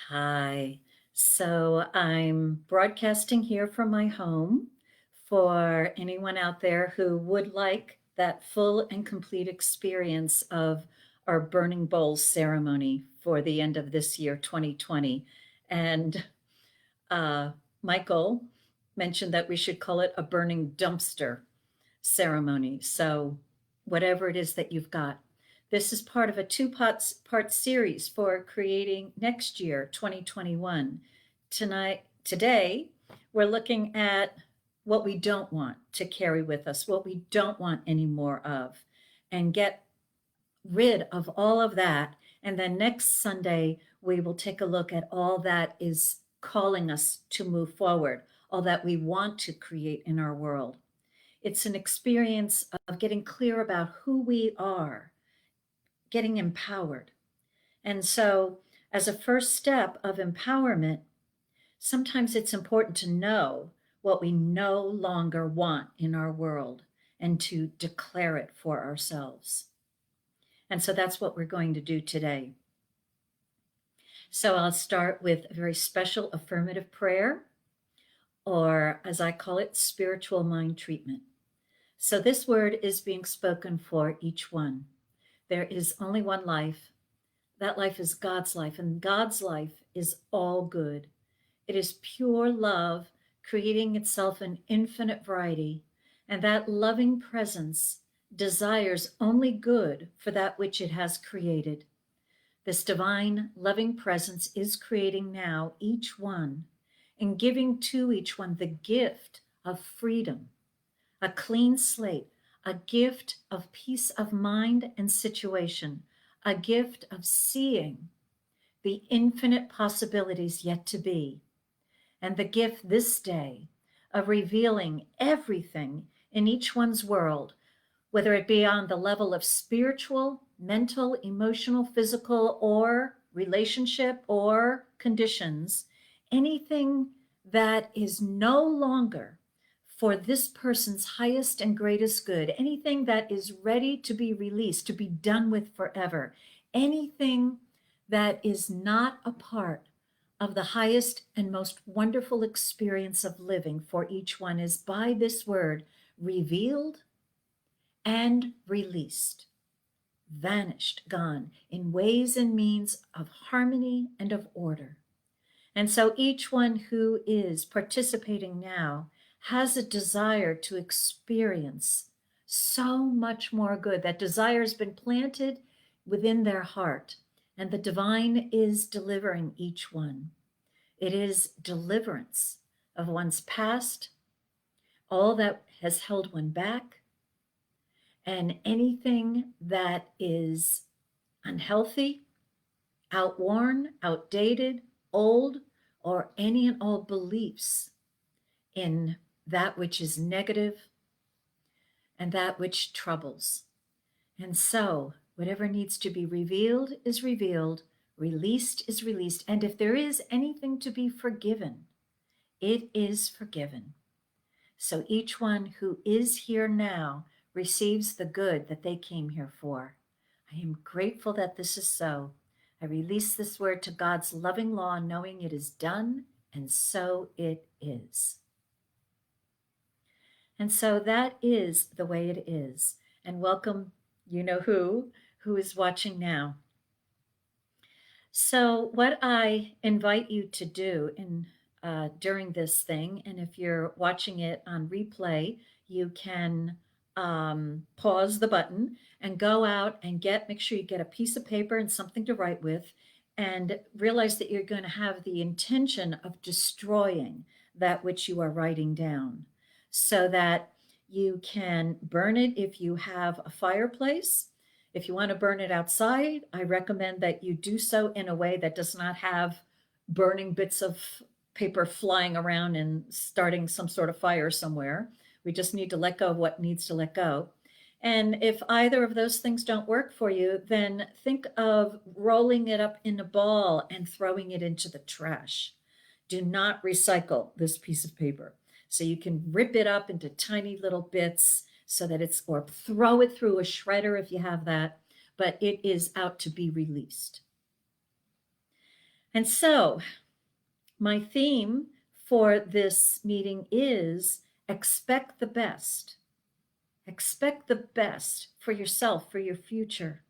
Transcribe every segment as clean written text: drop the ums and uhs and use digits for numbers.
Hi. So I'm broadcasting here from my home for anyone out there who would like that full and complete experience of our burning bowls ceremony for the end of this year, 2020. And uh, Michael mentioned that we should call it a burning dumpster ceremony. So, whatever it is that you've got. This is part of a two part series for creating next year, 2021. Today, we're looking at what we don't want to carry with us, what we don't want any more of, and get rid of all of that. And then next Sunday, we will take a look at all that is calling us to move forward, all that we want to create in our world. It's an experience of getting clear about who we are, getting empowered. And so, as a first step of empowerment, sometimes it's important to know what we no longer want in our world and to declare it for ourselves. And so that's what we're going to do today. So I'll start with a very special affirmative prayer, or as I call it, spiritual mind treatment. So this word is being spoken for each one. There is only one life. That life is God's life, and God's life is all good. It is pure love creating itself in infinite variety, and that loving presence desires only good for that which it has created. This divine loving presence is creating now each one and giving to each one the gift of freedom, a clean slate, a gift of peace of mind and situation, a gift of seeing the infinite possibilities yet to be, and the gift this day of revealing everything in each one's world, whether it be on the level of spiritual, mental, emotional, physical, or relationship or conditions, anything that is no longer for this person's highest and greatest good, anything that is ready to be released, to be done with forever, anything that is not a part of the highest and most wonderful experience of living for each one is by this word revealed and released, vanished, gone in ways and means of harmony and of order. And so each one who is participating now has a desire to experience so much more good. That desire has been planted within their heart, and the divine is delivering each one. It is deliverance of one's past, all that has held one back, and anything that is unhealthy, outworn, outdated, old, or any and all beliefs in that which is negative and that which troubles. And so, whatever needs to be revealed is revealed, released is released, and if there is anything to be forgiven, it is forgiven. So each one who is here now receives the good that they came here for. I am grateful that this is so. I release this word to God's loving law, knowing it is done, and so it is. And so that is the way it is. And welcome, you know who is watching now. So what I invite you to do during this thing, and if you're watching it on replay, you can pause the button and go out and make sure you get a piece of paper and something to write with, and realize that you're going to have the intention of destroying that which you are writing down, so that you can burn it if you have a fireplace. If you want to burn it outside, I recommend that you do so in a way that does not have burning bits of paper flying around and starting some sort of fire somewhere. We just need to let go of what needs to let go. And if either of those things don't work for you, then think of rolling it up in a ball and throwing it into the trash. Do not recycle this piece of paper. So you can rip it up into tiny little bits so that or throw it through a shredder if you have that, but it is out to be released. And so, my theme for this meeting is expect the best. Expect the best for yourself, for your future,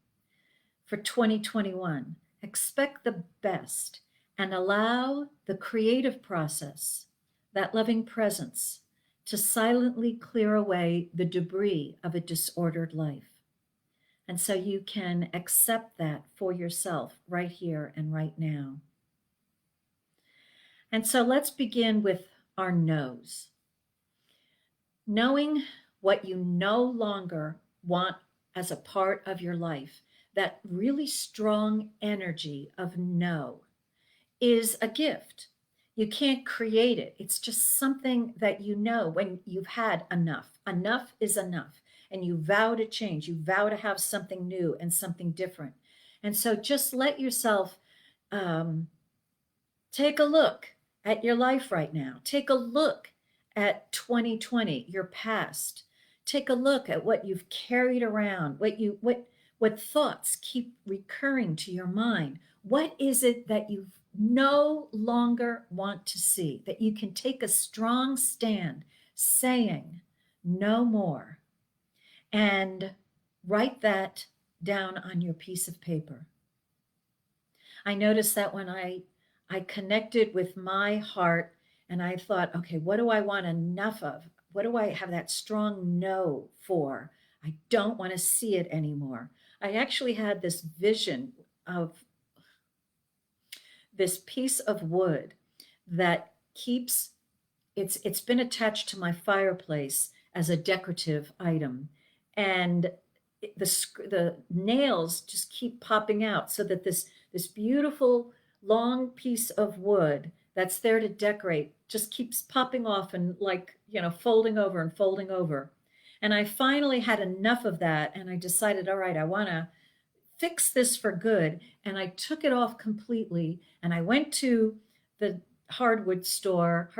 for 2021. Expect the best and allow the creative process, that loving presence, to silently clear away the debris of a disordered life. And so you can accept that for yourself right here and right now. And so let's begin with our no's. Knowing what you no longer want as a part of your life, that really strong energy of no, is a gift. You can't create it. It's just something that you know when you've had enough. Enough is enough. And you vow to change. You vow to have something new and something different. And so just let yourself take a look at your life right now. Take a look at 2020, your past. Take a look at what you've carried around, what thoughts keep recurring to your mind. What is it that you no longer want to see, that you can take a strong stand saying no more, and write that down on your piece of paper. I noticed that when I connected with my heart and I thought, okay, what do I want enough of? What do I have that strong no for? I don't want to see it anymore. I actually had this vision of this piece of wood that keeps it's been attached to my fireplace as a decorative item, and the nails just keep popping out, so that this beautiful long piece of wood that's there to decorate just keeps popping off and, like, folding over and folding over. And I finally had enough of that, and I decided, all right, I want to fix this for good. And I took it off completely, and I went to the hardware store,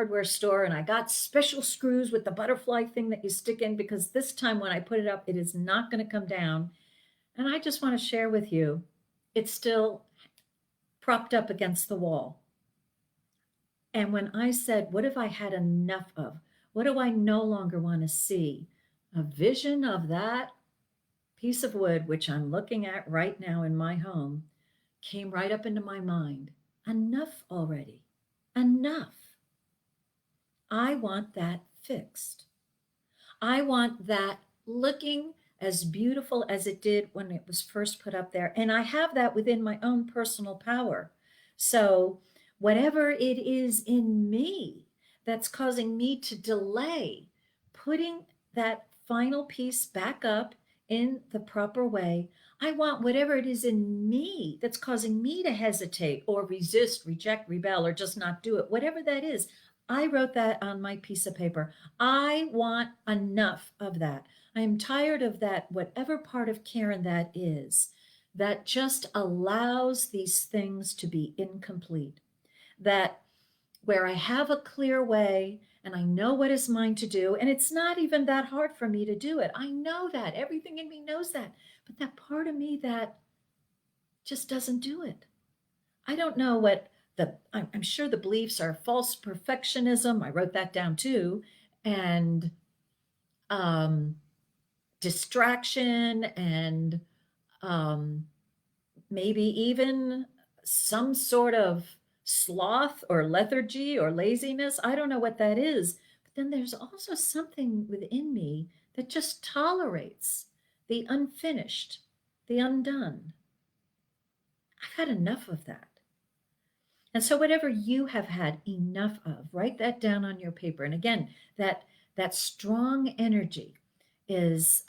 and I got special screws with the butterfly thing that you stick in, because this time when I put it up, it is not going to come down. And I just want to share with you, it's still propped up against the wall. And when I said, what have I had enough of? What do I no longer want to see? A vision of that piece of wood, which I'm looking at right now in my home, came right up into my mind. Enough already. Enough. I want that fixed. I want that looking as beautiful as it did when it was first put up there. And I have that within my own personal power. So whatever it is in me that's causing me to delay putting that final piece back up in the proper way, I want whatever it is in me that's causing me to hesitate or resist, reject, rebel, or just not do it, whatever that is. I wrote that on my piece of paper. I want enough of that. I am tired of that, whatever part of Karen that is, that just allows these things to be incomplete. That where I have a clear way and I know what is mine to do, and it's not even that hard for me to do it. I know that. Everything in me knows that. But that part of me that just doesn't do it. I don't know what I'm sure the beliefs are false perfectionism. I wrote that down too. And um, distraction, and maybe even some sort of sloth or lethargy or laziness. I don't know what that is. But then there's also something within me that just tolerates the unfinished, the undone. I've had enough of that. And so whatever you have had enough of, write that down on your paper. And again, that strong energy is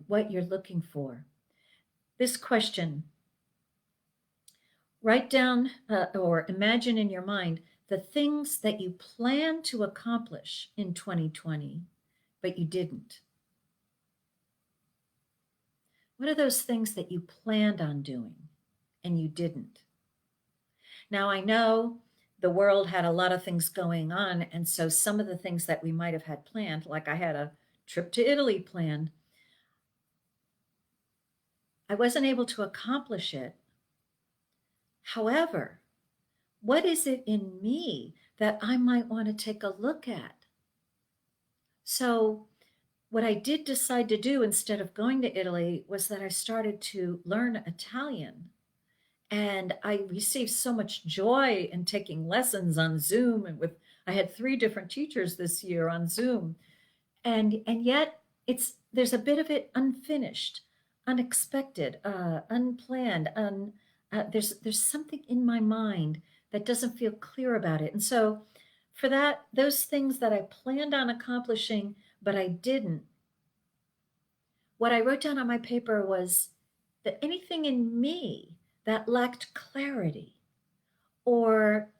what you're looking for. This question, write down or imagine in your mind the things that you plan to accomplish in 2020, but you didn't. What are those things that you planned on doing and you didn't? Now, I know the world had a lot of things going on, and so some of the things that we might have had planned, like I had a trip to Italy planned, I wasn't able to accomplish it. However, What is it in me that I might want to take a look at? So, what I did decide to do instead of going to Italy was that I started to learn Italian. And I received so much joy in taking lessons on Zoom and with I had three different teachers this year on Zoom. And yet there's a bit of it unfinished, unexpected, unplanned, there's something in my mind that doesn't feel clear about it. And so for that, those things that I planned on accomplishing, but I didn't, what I wrote down on my paper was that anything in me that lacked clarity or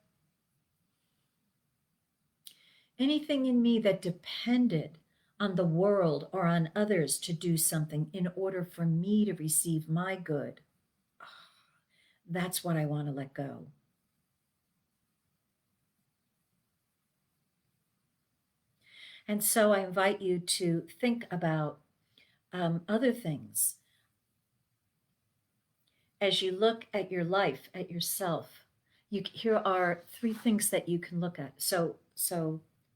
anything in me that depended on the world or on others to do something in order for me to receive my good, that's what I want to let go. And so I invite you to think about other things as you look at your life, at yourself. Here are three things that you can look at. So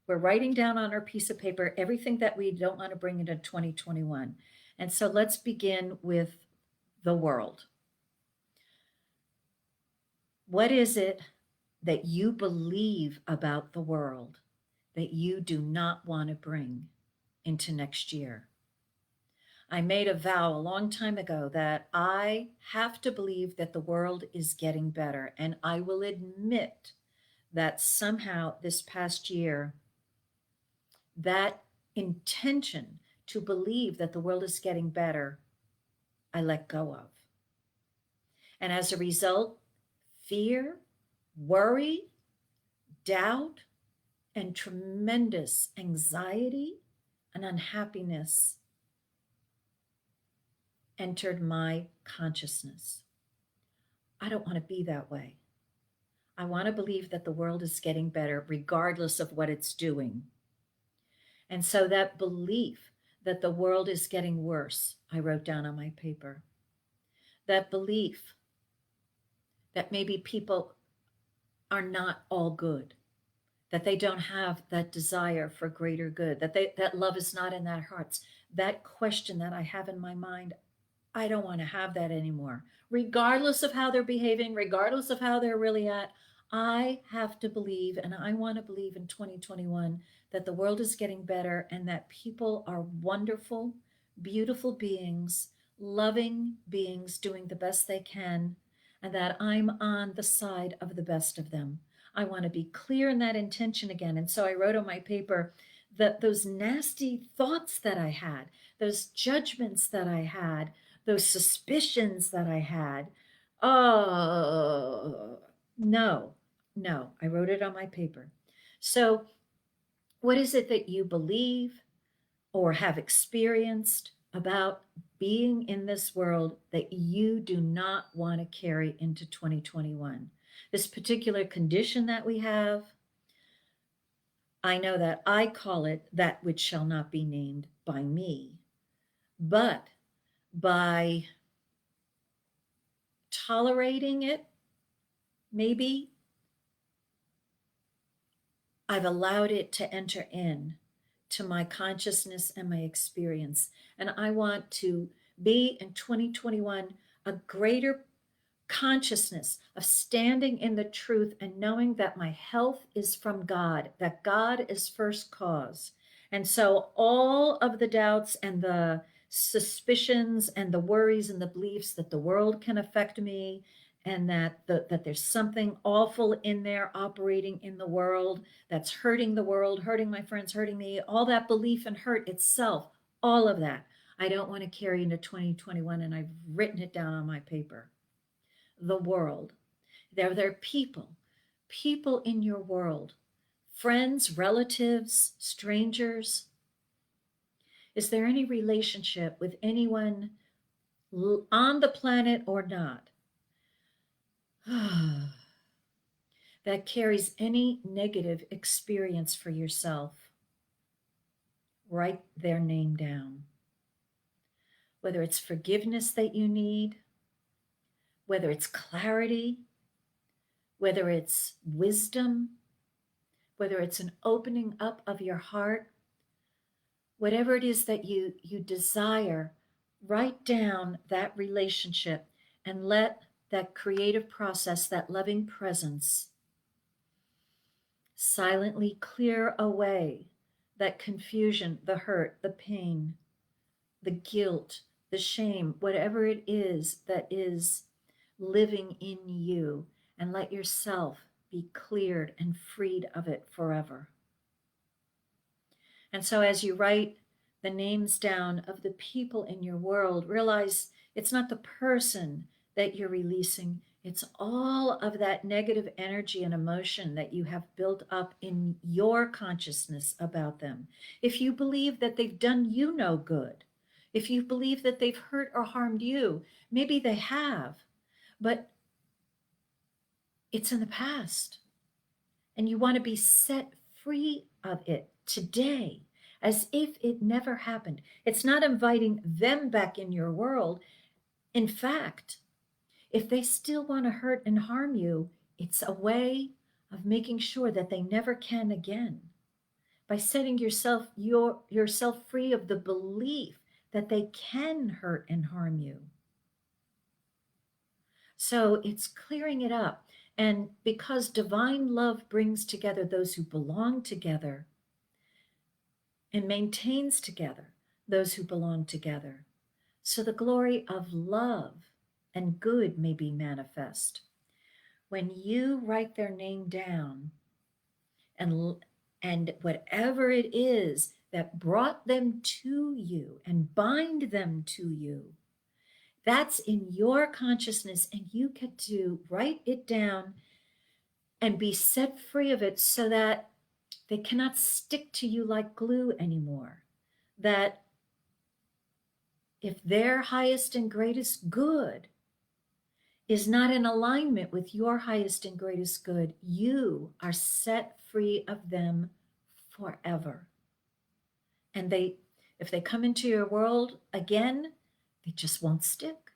we're writing down on our piece of paper everything that we don't want to bring into 2021. And so let's begin with the world. What is it that you believe about the world that you do not want to bring into next year? I made a vow a long time ago that I have to believe that the world is getting better. And I will admit that somehow this past year, that intention to believe that the world is getting better, I let go of. And as a result, fear, worry, doubt, and tremendous anxiety and unhappiness entered my consciousness. I don't want to be that way. I want to believe that the world is getting better regardless of what it's doing. And so that belief that the world is getting worse, I wrote down on my paper. That belief that maybe people are not all good, that they don't have that desire for greater good, that love is not in their hearts. That question that I have in my mind, I don't want to have that anymore. Regardless of how they're behaving, regardless of how they're really at, I have to believe, and I want to believe in 2021 that the world is getting better and that people are wonderful, beautiful beings, loving beings doing the best they can, and that I'm on the side of the best of them. I want to be clear in that intention again. And so I wrote on my paper that those nasty thoughts that I had, those judgments that I had, those suspicions that I had, oh, no, no, I wrote it on my paper. So, what is it that you believe or have experienced about being in this world that you do not want to carry into 2021? This particular condition that we have, I know that I call it that which shall not be named by me, but by tolerating it, maybe I've allowed it to enter in to my consciousness and my experience. And I want to be in 2021 a greater consciousness of standing in the truth and knowing that my health is from God, that God is first cause. And so all of the doubts and the suspicions and the worries and the beliefs that the world can affect me and that there's something awful in there operating in the world that's hurting the world, hurting my friends, hurting me, all that belief and hurt itself, all of that, I don't want to carry into 2021. And I've written it down on my paper. The world. There are people in your world, friends, relatives, strangers. Is there any relationship with anyone on the planet or not that carries any negative experience for yourself? Write their name down. Whether it's forgiveness that you need, whether it's clarity, whether it's wisdom, whether it's an opening up of your heart, whatever it is that you desire, write down that relationship and let that creative process, that loving presence, silently clear away that confusion, the hurt, the pain, the guilt, the shame, whatever it is that is living in you, and let yourself be cleared and freed of it forever. And so, as you write the names down of the people in your world, realize it's not the person that you're releasing, it's all of that negative energy and emotion that you have built up in your consciousness about them. If you believe that they've done you no good, if you believe that they've hurt or harmed you, maybe they have, but it's in the past. And you want to be set free of it today, as if it never happened. It's not inviting them back in your world. In fact, if they still want to hurt and harm you, it's a way of making sure that they never can again, by setting yourself free of the belief that they can hurt and harm you. So it's clearing it up. And because divine love brings together those who belong together and maintains together those who belong together, so the glory of love and good may be manifest. When you write their name down, and whatever it is that brought them to you and bind them to you, that's in your consciousness, and you get to write it down and be set free of it so that they cannot stick to you like glue anymore. That if their highest and greatest good is not in alignment with your highest and greatest good, you are set free of them forever. And if they come into your world again, they just won't stick.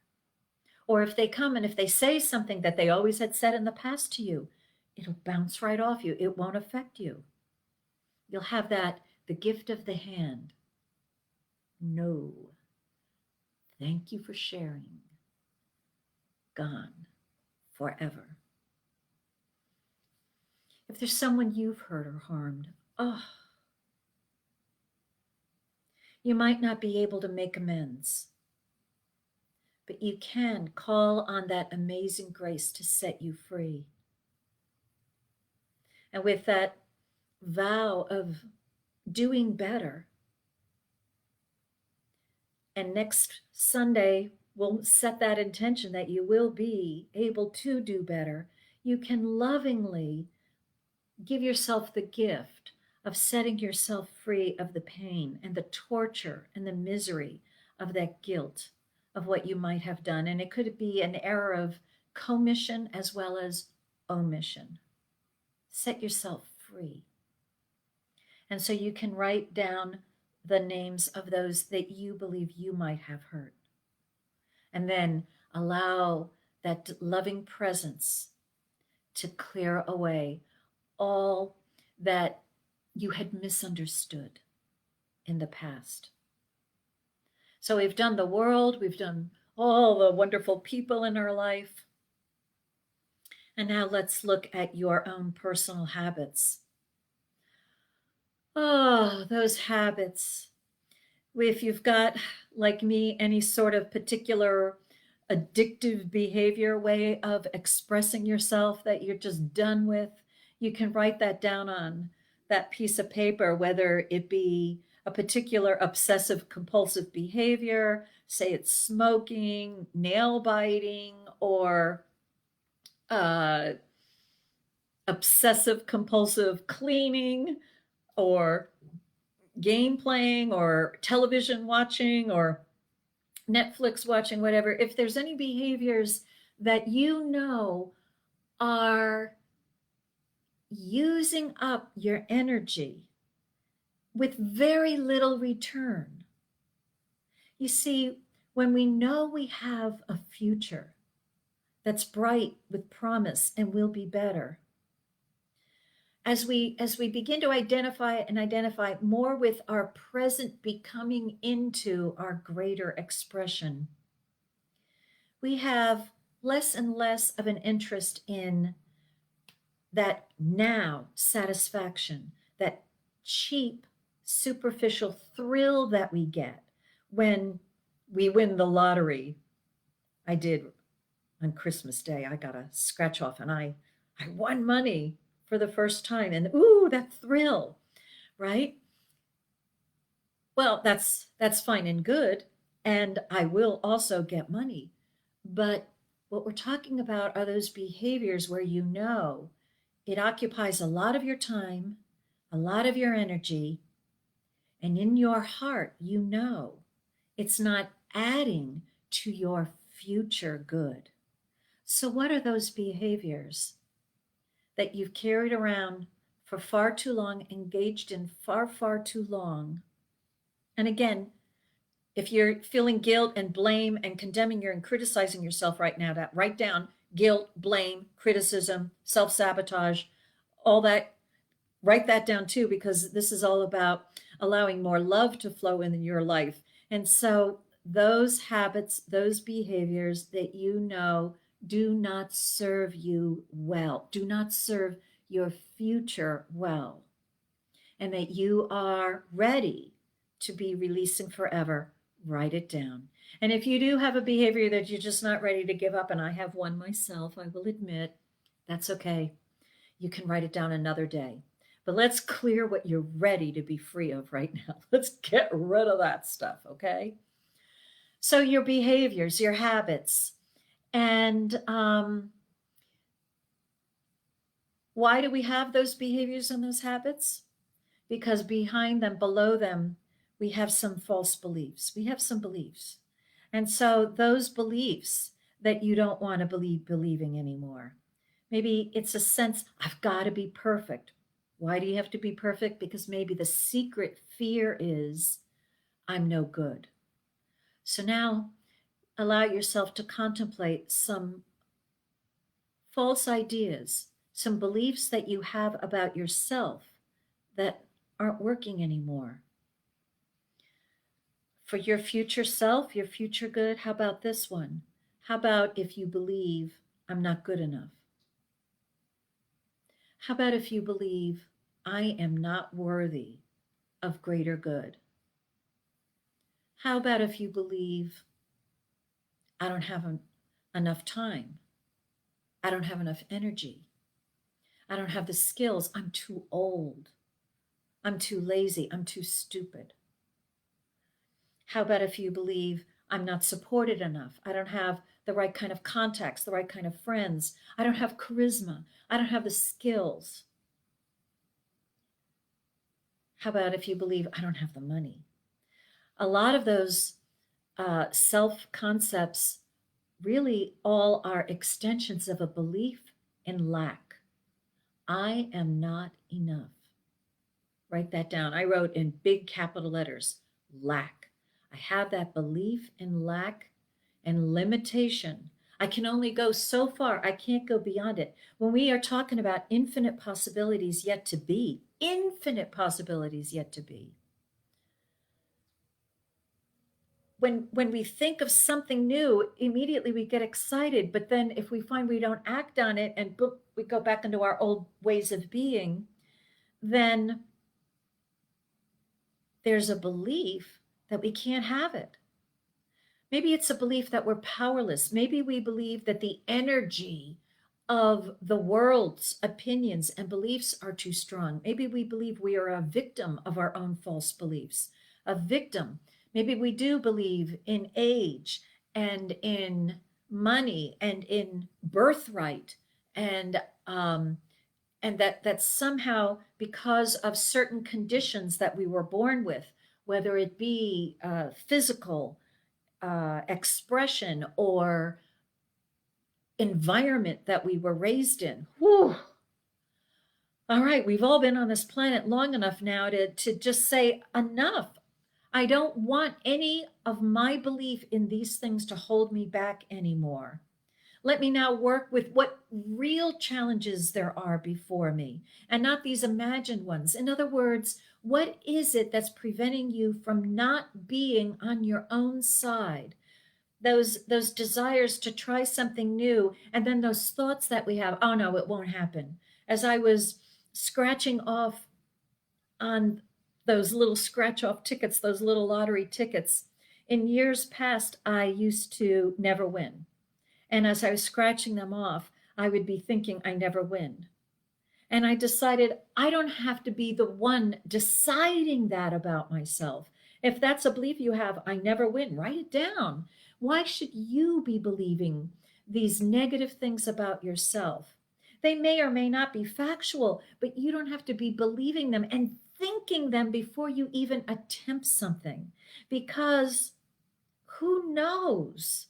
Or if they come and if they say something that they always had said in the past to you, it'll bounce right off you. It won't affect you. You'll have the gift of the hand. No. Thank you for sharing. Gone forever. If there's someone you've hurt or harmed, you might not be able to make amends, but you can call on that amazing grace to set you free. And with that vow of doing better, and next Sunday, we'll set that intention that you will be able to do better. You can lovingly give yourself the gift of setting yourself free of the pain and the torture and the misery of that guilt of what you might have done. And it could be an error of commission as well as omission. Set yourself free. And so you can write down the names of those that you believe you might have hurt. And then allow that loving presence to clear away all that you had misunderstood in the past. So we've done the world, we've done all the wonderful people in our life. And now let's look at your own personal habits. Oh, those habits. If you've got, like me, any sort of particular addictive behavior, way of expressing yourself that you're just done with, you can write that down on that piece of paper, whether it be a particular obsessive compulsive behavior, say it's smoking, nail biting, or obsessive compulsive cleaning, or game playing, or television watching, or Netflix watching, whatever. If there's any behaviors that you know are using up your energy with very little return. You see, when we know we have a future that's bright with promise and will be better. As we begin to identify more with our present becoming into our greater expression, we have less and less of an interest in that now satisfaction, that cheap, superficial thrill that we get when we win the lottery. I did on Christmas Day. I got a scratch off and I won money for the first time. And ooh, that thrill, right? Well, that's fine and good. And I will also get money. But what we're talking about are those behaviors where you know it occupies a lot of your time, a lot of your energy, and in your heart, you know it's not adding to your future good. So, what are those behaviors that you've carried around for far too long, engaged in far, far too long? And again, if you're feeling guilt and blame and condemning and criticizing yourself right now, that write down guilt, blame, criticism, self-sabotage, all that. Write that down too, because this is all about allowing more love to flow in your life. And so those habits, those behaviors that you know do not serve you well, do not serve your future well, and that you are ready to be releasing forever, write it down. And if you do have a behavior that you're just not ready to give up, and I have one myself, I will admit, that's okay. You can write it down another day. But let's clear what you're ready to be free of right now. Let's get rid of that stuff, okay? So your behaviors, your habits, and why do we have those behaviors and those habits? Because behind them, below them, we have some false beliefs. We have some beliefs. And so those beliefs that you don't want to believing anymore. Maybe it's a sense, I've got to be perfect. Why do you have to be perfect? Because maybe the secret fear is, I'm no good. So now allow yourself to contemplate some false ideas, some beliefs that you have about yourself that aren't working anymore. For your future self, your future good, how about this one? How about if you believe I'm not good enough? How about if you believe I am not worthy of greater good? How about if you believe I don't have enough time? I don't have enough energy. I don't have the skills. I'm too old. I'm too lazy. I'm too stupid. How about if you believe I'm not supported enough? I don't have the right kind of contacts, the right kind of friends. I don't have charisma. I don't have the skills. How about if you believe I don't have the money? A lot of those self concepts really all are extensions of a belief in lack. I am not enough. Write that down. I wrote in big capital letters, lack. I have that belief in lack and limitation. I can only go so far. I can't go beyond it. When we are talking about infinite possibilities yet to be, infinite possibilities yet to be. When we think of something new, immediately we get excited. But then if we find we don't act on it and boop, we go back into our old ways of being, then there's a belief that we can't have it. Maybe it's a belief that we're powerless. Maybe we believe that the energy of the world's opinions and beliefs are too strong. Maybe we believe we are a victim of our own false beliefs, a victim. Maybe we do believe in age and in money and in birthright and that somehow because of certain conditions that we were born with, whether it be physical expression or environment that we were raised in. Whew. All right, we've all been on this planet long enough now to just say enough. I don't want any of my belief in these things to hold me back anymore. Let me now work with what real challenges there are before me and not these imagined ones. In other words, what is it that's preventing you from not being on your own side? Those desires to try something new, and then those thoughts that we have, oh no, it won't happen. As I was scratching off on those little scratch off tickets, those little lottery tickets, in years past, I used to never win. And as I was scratching them off, I would be thinking, I never win. And I decided I don't have to be the one deciding that about myself. If that's a belief you have, I never win, write it down. Why should you be believing these negative things about yourself? They may or may not be factual, but you don't have to be believing them and thinking them before you even attempt something. Because who knows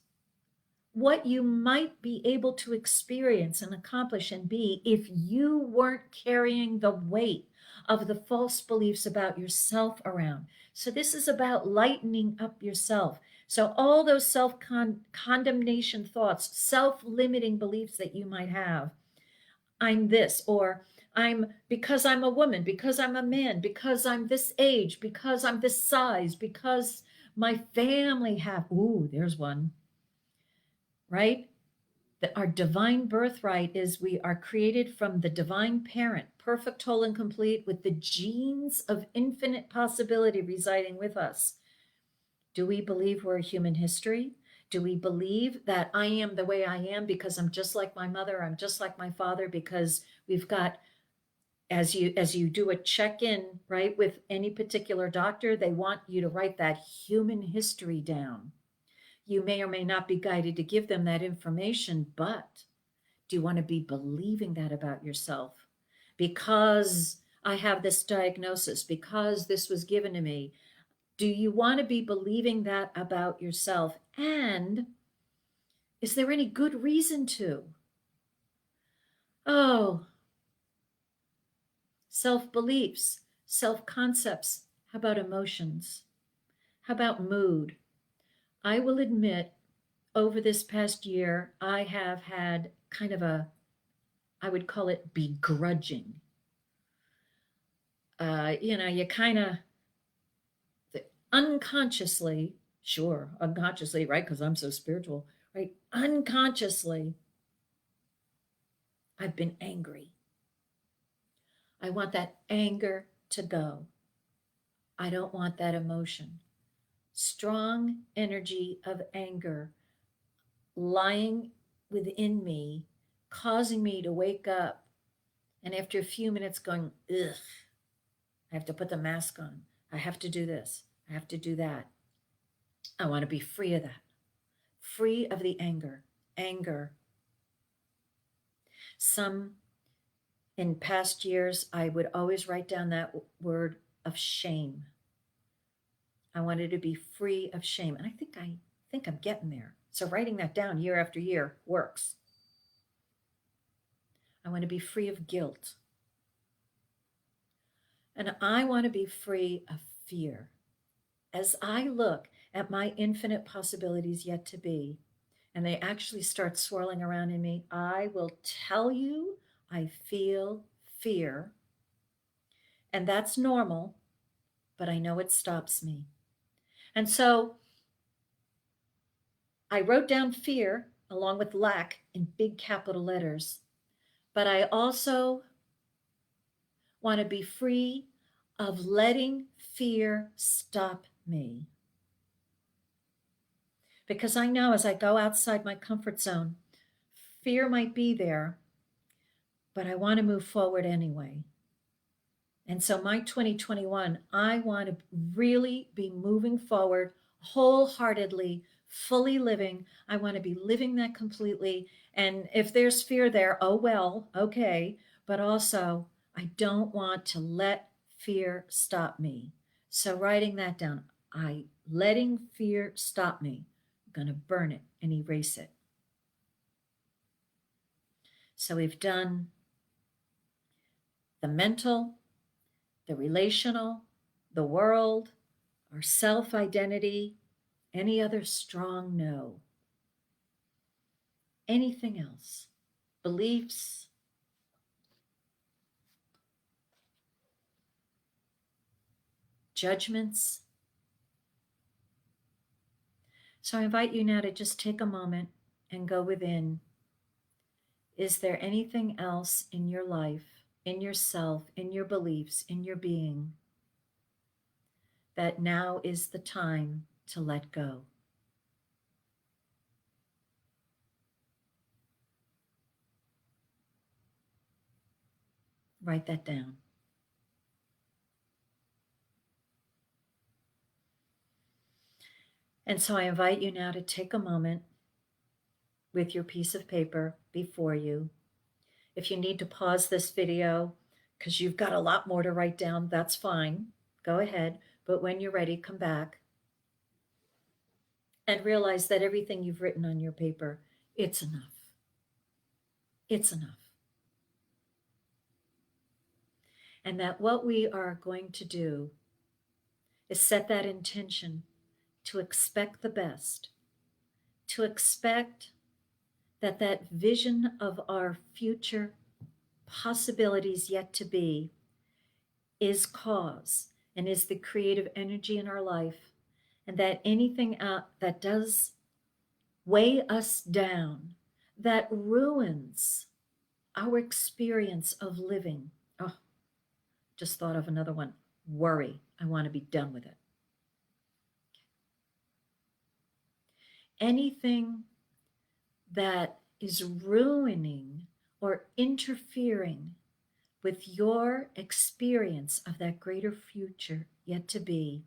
what you might be able to experience and accomplish and be if you weren't carrying the weight of the false beliefs about yourself around. So this is about lightening up yourself. So all those self-condemnation thoughts, self-limiting beliefs that you might have, I'm this, or I'm, because I'm a woman, because I'm a man, because I'm this age, because I'm this size, because my family have, ooh, there's one, right? That our divine birthright is we are created from the divine parent, perfect, whole, and complete, with the genes of infinite possibility residing with us. Do we believe we're a human history? Do we believe that I am the way I am because I'm just like my mother, I'm just like my father, because we've got, as you do a check-in, right, with any particular doctor, they want you to write that human history down. You may or may not be guided to give them that information, but do you want to be believing that about yourself? Because I have this diagnosis, because this was given to me, do you want to be believing that about yourself? And is there any good reason to? Oh, self beliefs, self concepts. How about emotions? How about mood? I will admit, over this past year, I have had kind of a, I would call it begrudging. You kind of unconsciously, sure, unconsciously, right? Because I'm so spiritual, right? Unconsciously, I've been angry. I want that anger to go. I don't want that emotion. Strong energy of anger lying within me, causing me to wake up. And after a few minutes, going, ugh, I have to put the mask on. I have to do this. I have to do that. I want to be free of that, free of the anger. Anger. Some, in past years, I would always write down that word of shame. I wanted to be free of shame. And I think I'm getting there. So writing that down year after year works. I want to be free of guilt. And I want to be free of fear. As I look at my infinite possibilities yet to be, and they actually start swirling around in me, I will tell you I feel fear. And that's normal, but I know it stops me. And so I wrote down fear along with lack in big capital letters, but I also want to be free of letting fear stop me. Because I know as I go outside my comfort zone, fear might be there, but I want to move forward anyway. And so my 2021, I want to really be moving forward wholeheartedly, fully living. I want to be living that completely. And if there's fear there, oh well, okay. But also, I don't want to let fear stop me. So writing that down, letting fear stop me. I'm going to burn it and erase it. So we've done the mental, the relational, the world, our self identity, any other strong no. anything else, beliefs, judgments. So I invite you now to just take a moment and go within. Is there anything else in your life, in yourself, in your beliefs, in your being, that now is the time to let go? Write that down. And so I invite you now to take a moment with your piece of paper before you. If you need to pause this video because you've got a lot more to write down, that's fine. Go ahead. But when you're ready, come back and realize that everything you've written on your paper, it's enough. It's enough. And that what we are going to do is set that intention to expect the best, to expect that that vision of our future possibilities yet to be is cause and is the creative energy in our life, and that anything that does weigh us down, that ruins our experience of living. Oh, just thought of another one. Worry. I want to be done with it. Anything that is ruining or interfering with your experience of that greater future yet to be,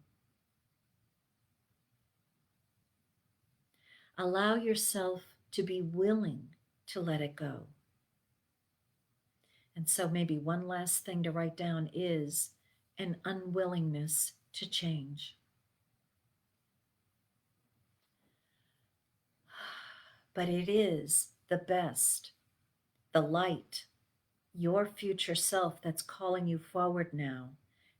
allow yourself to be willing to let it go. And so maybe one last thing to write down is an unwillingness to change. But it is the best, the light, your future self that's calling you forward now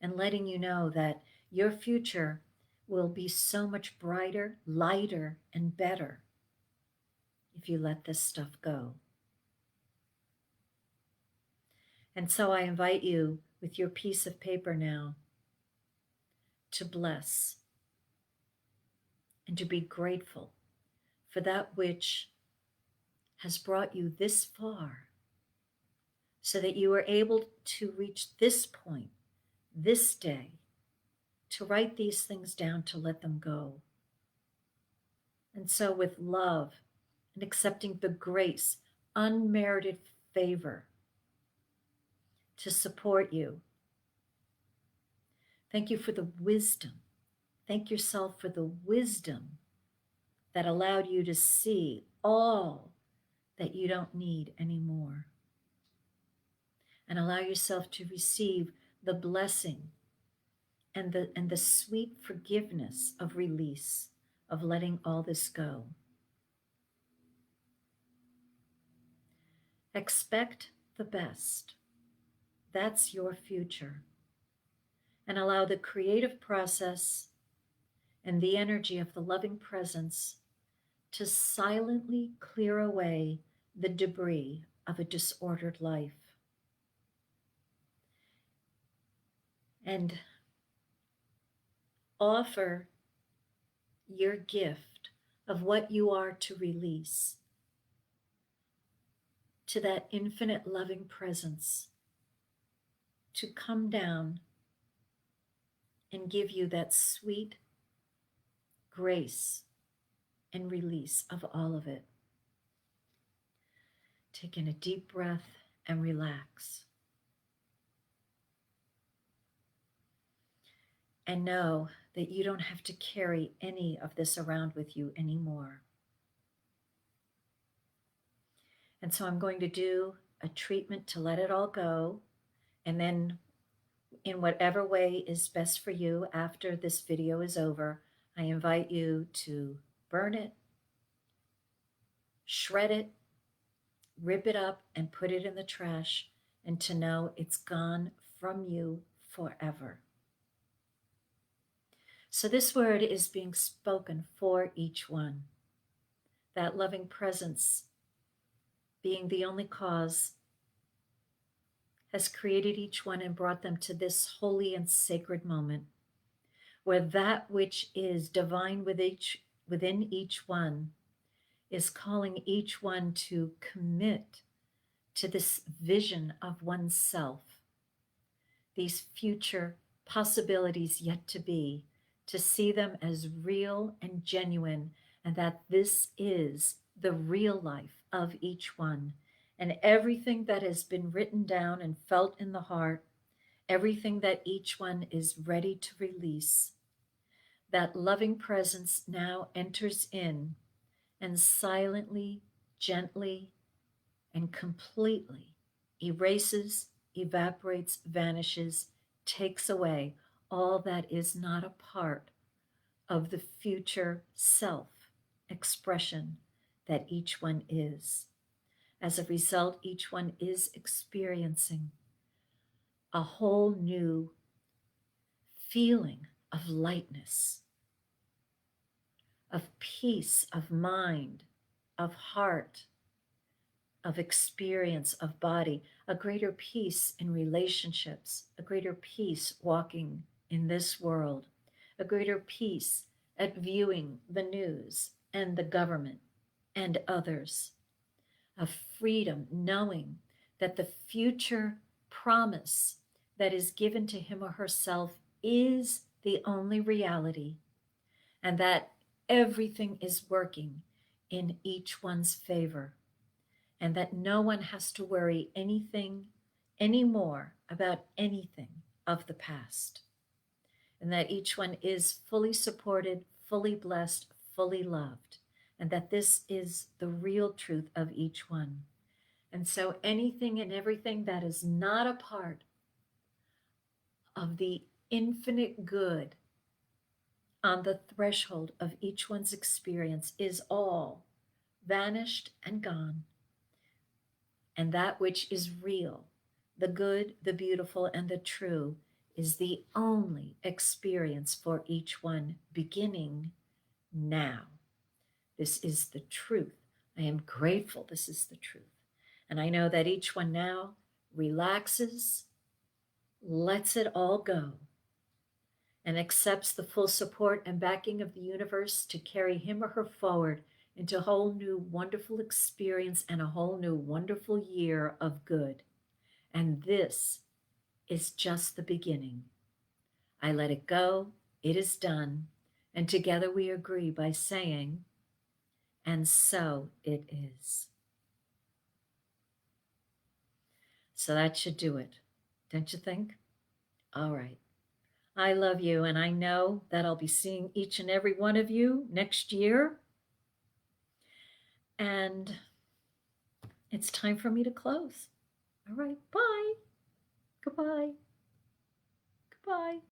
and letting you know that your future will be so much brighter, lighter, and better if you let this stuff go. And so I invite you with your piece of paper now to bless and to be grateful for that which has brought you this far, so that you are able to reach this point, this day, to write these things down, to let them go. And so with love and accepting the grace, unmerited favor to support you. Thank you for the wisdom. Thank yourself for the wisdom that allowed you to see all that you don't need anymore. And allow yourself to receive the blessing and the sweet forgiveness of release, of letting all this go. Expect the best. That's your future. And allow the creative process and the energy of the loving presence to silently clear away the debris of a disordered life. And offer your gift of what you are to release to that infinite loving presence to come down and give you that sweet grace and release of all of it. Take in a deep breath and relax. And know that you don't have to carry any of this around with you anymore. And so I'm going to do a treatment to let it all go. And then in whatever way is best for you after this video is over, I invite you to burn it, shred it, rip it up, and put it in the trash, and to know it's gone from you forever. So this word is being spoken for each one. That loving presence being the only cause, has created each one and brought them to this holy and sacred moment where that which is divine within each one is calling each one to commit to this vision of oneself, these future possibilities yet to be, to see them as real and genuine, and that this is the real life of each one. And everything that has been written down and felt in the heart, everything that each one is ready to release, that loving presence now enters in and silently, gently, and completely erases, evaporates, vanishes, takes away all that is not a part of the future self expression that each one is. As a result, each one is experiencing a whole new feeling of lightness, of peace, of mind, of heart, of experience, of body, a greater peace in relationships, a greater peace walking in this world, a greater peace at viewing the news and the government and others, a freedom knowing that the future promise that is given to him or herself is the only reality, and that everything is working in each one's favor, and that no one has to worry anything anymore about anything of the past, and that each one is fully supported, fully blessed, fully loved, and that this is the real truth of each one. And so anything and everything that is not a part of the infinite good on the threshold of each one's experience is all vanished and gone. And that which is real, the good, the beautiful, and the true, is the only experience for each one beginning now. This is the truth. I am grateful this is the truth. And I know that each one now relaxes, lets it all go, and accepts the full support and backing of the universe to carry him or her forward into a whole new wonderful experience and a whole new wonderful year of good. And this is just the beginning. I let it go, it is done, and together we agree by saying, and so it is. So that should do it, don't you think? All right. I love you, and I know that I'll be seeing each and every one of you next year. And it's time for me to close. All right. Bye. Goodbye. Goodbye.